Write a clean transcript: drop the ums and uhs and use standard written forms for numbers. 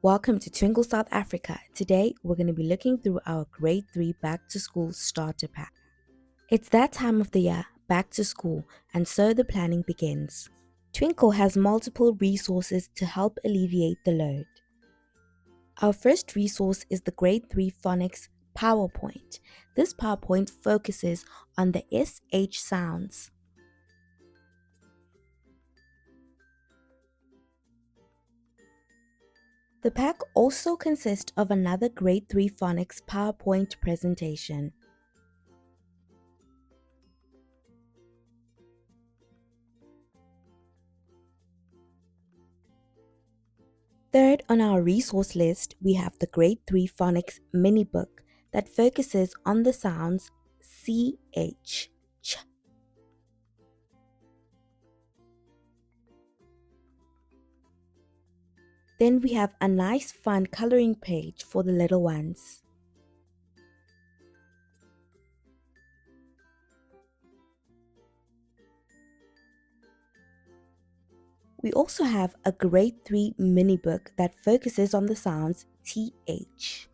Welcome to Twinkl South Africa. Today we're going to be looking through our Grade 3 Back to School Starter Pack. It's that time of the year, back to school, and so the planning begins. Twinkl has multiple resources to help alleviate the load. Our first resource is the Grade 3 Phonics PowerPoint. This PowerPoint focuses on the SH sounds. The pack also consists of another Grade 3 Phonics PowerPoint presentation. Third on our resource list, we have the Grade 3 Phonics mini book that focuses on the sounds CH, ch. Then we have a nice fun coloring page for the little ones. We also have a Grade 3 mini book that focuses on the sounds TH.